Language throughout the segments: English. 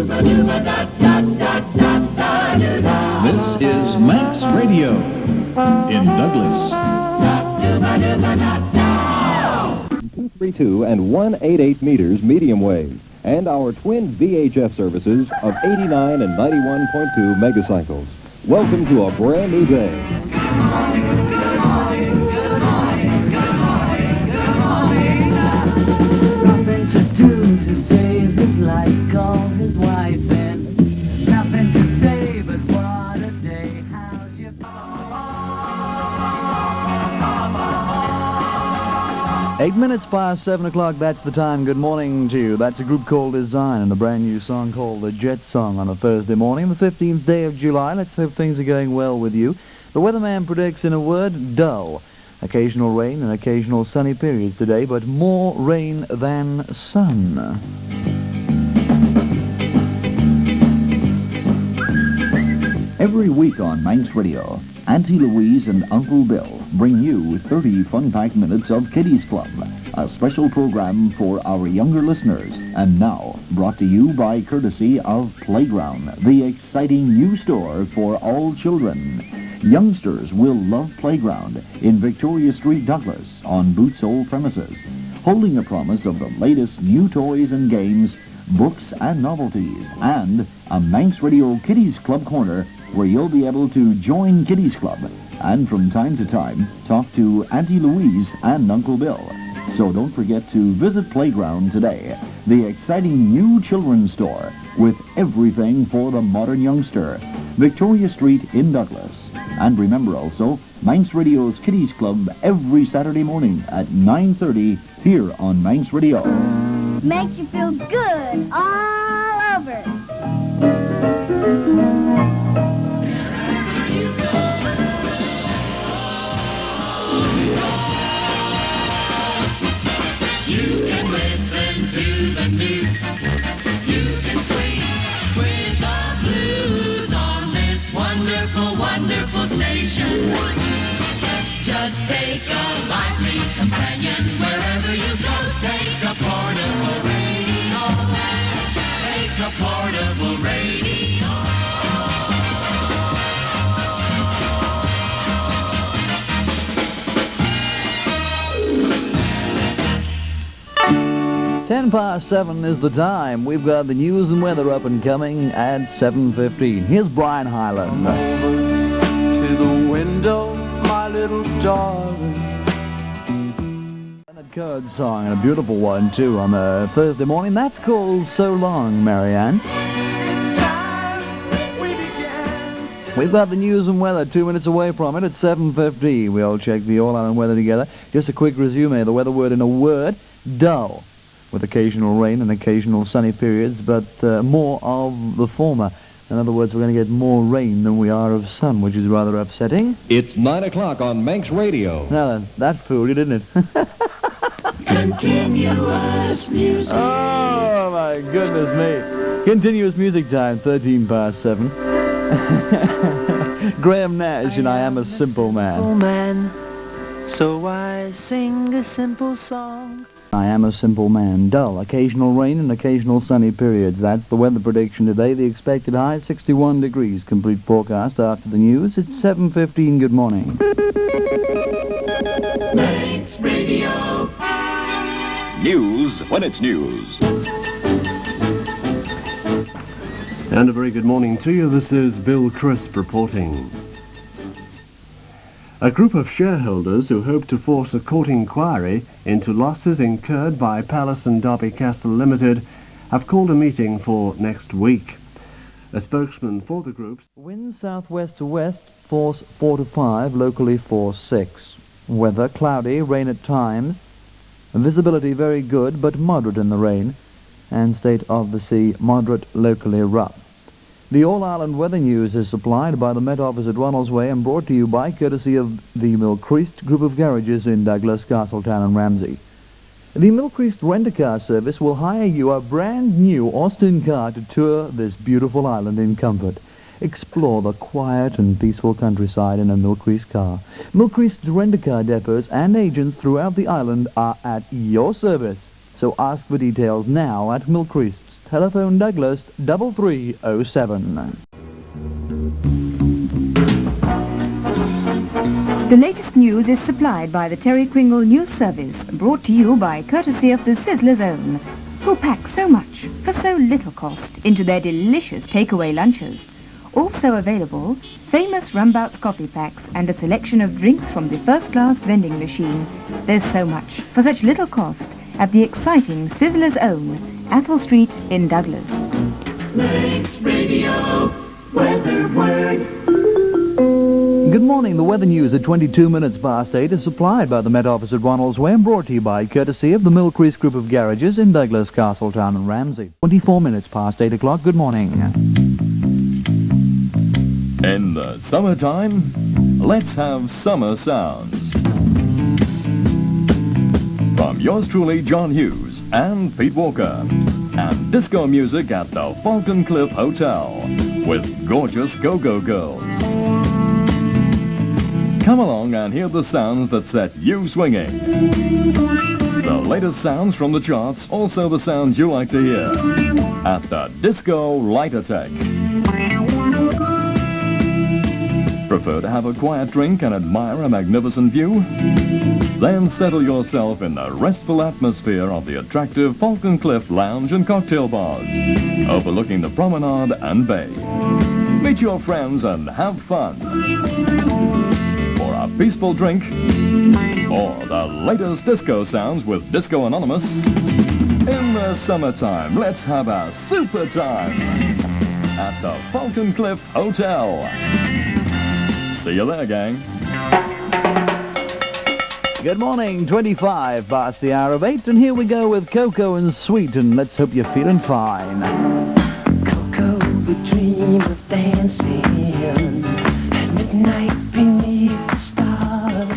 This is Manx Radio in Douglas. 232 and 188 meters medium wave, and our twin VHF services of 89 and 91.2 megacycles. Welcome to a brand new day. Nothing to do to save his life, call his wife in. Nothing to say, but what a day. How's your 8 minutes past 7 o'clock, that's the time. Good morning to you. That's a group called Design and a brand new song called The Jet Song on a Thursday morning, the 15th day of July. Let's hope things are going well with you. The weatherman predicts in a word, dull. Occasional rain and occasional sunny periods today, but more rain than sun. Every week on Manx Radio, Auntie Louise and Uncle Bill bring you 30 fun-packed minutes of Kiddies Club, a special program for our younger listeners. And now, brought to you by courtesy of Playground, the exciting new store for all children. Youngsters will love Playground in Victoria Street, Douglas, on Boots Old premises, holding a promise of the latest new toys and games, books and novelties, and a Manx Radio Kiddies Club corner where you'll be able to join Kiddies Club and from time to time talk to Auntie Louise and Uncle Bill. So don't forget to visit Playground today, the exciting new children's store with everything for the modern youngster. Victoria Street in Douglas. And remember also, Manx Radio's Kiddies Club every Saturday morning at 9:30 here on Manx Radio. Makes you feel good all over. You can listen to the news. You can swing with the blues on this wonderful, wonderful station. Just take a lively companion wherever you go. Take a portable radio. Take a portable radio. 10 past 7 is the time. We've got the news and weather up and coming at 7:15. Here's Brian Hyland. to the window, my little darling? Leonard Cohen's song, and a beautiful one too, on a Thursday morning. That's called So Long, Marianne. We've got the news and weather 2 minutes away from it at 7:50. We all check the all-island weather together. Just a quick resume. The weather word in a word, dull, with occasional rain and occasional sunny periods, but more of the former. In other words, we're going to get more rain than we are of sun, which is rather upsetting. It's 9 o'clock on Manx Radio. Now then, that fooled you, didn't it? Continuous music. Oh, my goodness me. Continuous music time, 13 past 7. Graham Nash and I Am a Simple Man. So I sing a simple song. I am a simple man. Dull. Occasional rain and occasional sunny periods. That's the weather prediction today. The expected high, 61 degrees. Complete forecast after the news. It's 7:15. Good morning. Manx Radio. News when it's news. And a very good morning to you. This is Bill Crisp reporting. A group of shareholders who hope to force a court inquiry into losses incurred by Palace and Derby Castle Limited have called a meeting for next week. A spokesman for the group... Winds southwest to west, force 4 to 5, locally force 6. Weather cloudy, rain at times. Visibility very good, but moderate in the rain. And state of the sea, moderate, locally rough. The All-Ireland Weather News is supplied by the Met Office at Ronalds Way and brought to you by courtesy of the Milcreast Group of Garages in Douglas, Castletown and Ramsey. The Milcreast Rent-A-Car service will hire you a brand new Austin car to tour this beautiful island in comfort. Explore the quiet and peaceful countryside in a Milcreast car. Milcreast's Rent-A-Car depots and agents throughout the island are at your service. So ask for details now at Milcreast's telephone Douglas 3307. The latest news is supplied by the Terry Kringle News Service, brought to you by courtesy of the Sizzler's Own, who pack so much for so little cost into their delicious takeaway lunches. Also available, famous Rumbouts coffee packs and a selection of drinks from the first-class vending machine. There's so much for such little cost at the exciting Sizzler's Own, Athol Street in Douglas. Manx Radio Weather Word. Good morning. The weather news at 22 minutes past 8 is supplied by the Met Office at Ronald's Way and brought to you by courtesy of the Mill Crease Group of Garages in Douglas, Castletown and Ramsey. 24 minutes past 8 o'clock. Good morning. In the summertime, let's have summer sounds. From yours truly, John Hughes and Pete Walker. And disco music at the Falcon Cliff Hotel with gorgeous go-go girls. Come along and hear the sounds that set you swinging. The latest sounds from the charts, also the sounds you like to hear at the Disco Light Attack. Prefer to have a quiet drink and admire a magnificent view? Then settle yourself in the restful atmosphere of the attractive Falcon Cliff Lounge and Cocktail Bars, overlooking the promenade and bay. Meet your friends and have fun. For a peaceful drink, or the latest disco sounds with Disco Anonymous, in the summertime, let's have a super time at the Falcon Cliff Hotel. See you there, gang. Good morning. 25 past the hour of 8, and here we go with Coco and Sweet, and let's hope you're feeling fine. Coco would dream of dancing at midnight beneath the stars.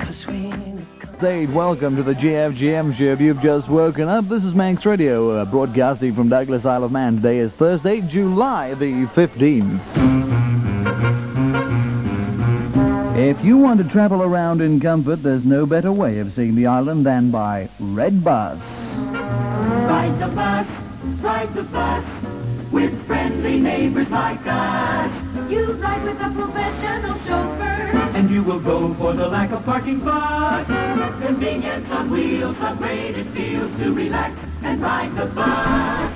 'Cause when State, welcome to the GFGM show. If you've just woken up, this is Manx Radio, broadcasting from Douglas, Isle of Man. Today is Thursday, July the 15th. If you want to travel around in comfort, there's no better way of seeing the island than by Red Bus. Ride the bus, with friendly neighbors like us. You ride with a professional chauffeur, and you will go for the lack of parking spots. Convenience on wheels, how great it feels to relax and ride the bus.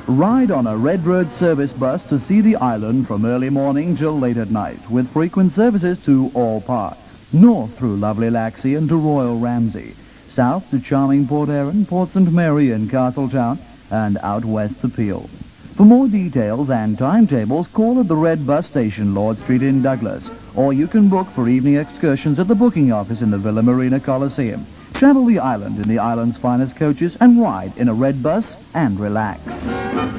Ride on a Red Road service bus to see the island from early morning till late at night, with frequent services to all parts. North through lovely Laxey and to Royal Ramsey. South to charming Port Erin, Port St. Mary and Castletown, and out west to Peel. For more details and timetables, call at the Red Bus Station, Lord Street in Douglas, or you can book for evening excursions at the booking office in the Villa Marina Coliseum. Travel the island in the island's finest coaches and ride in a Red Bus and relax.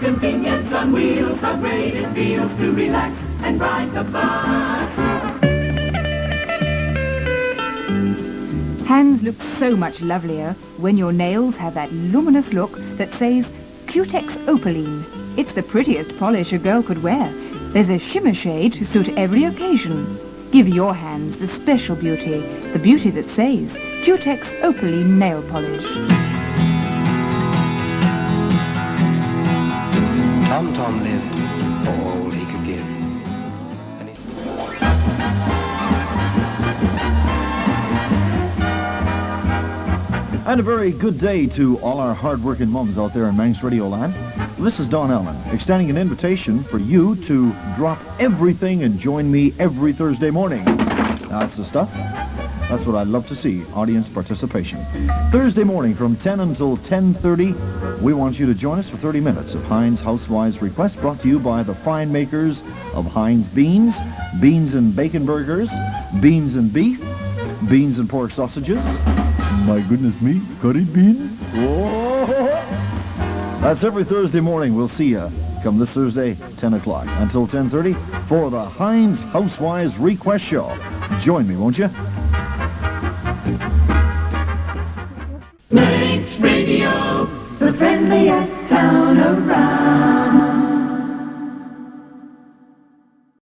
Convenience on wheels, how great it feels to relax and ride the bus. Hands look so much lovelier when your nails have that luminous look that says Cutex Opaline. It's the prettiest polish a girl could wear. There's a shimmer shade to suit every occasion. Give your hands the special beauty, the beauty that says Cutex Opaline Nail Polish. Tom lived for all he could give. And a very good day to all our hard-working mums out there in Manx Radio Land. This is Don Ellen, extending an invitation for you to drop everything and join me every Thursday morning. That's the stuff. That's what I'd love to see, audience participation. Thursday morning from 10 until 10:30, we want you to join us for 30 minutes of Heinz Housewives Request, brought to you by the fine makers of Heinz Beans, Beans and Bacon Burgers, Beans and Beef, Beans and Pork Sausages. My goodness me, curry beans. Whoa. That's every Thursday morning. We'll see you come this Thursday, 10 o'clock, until 10:30 for the Heinz Housewives Request Show. Join me, won't you? Manx Radio, the friendliest town around.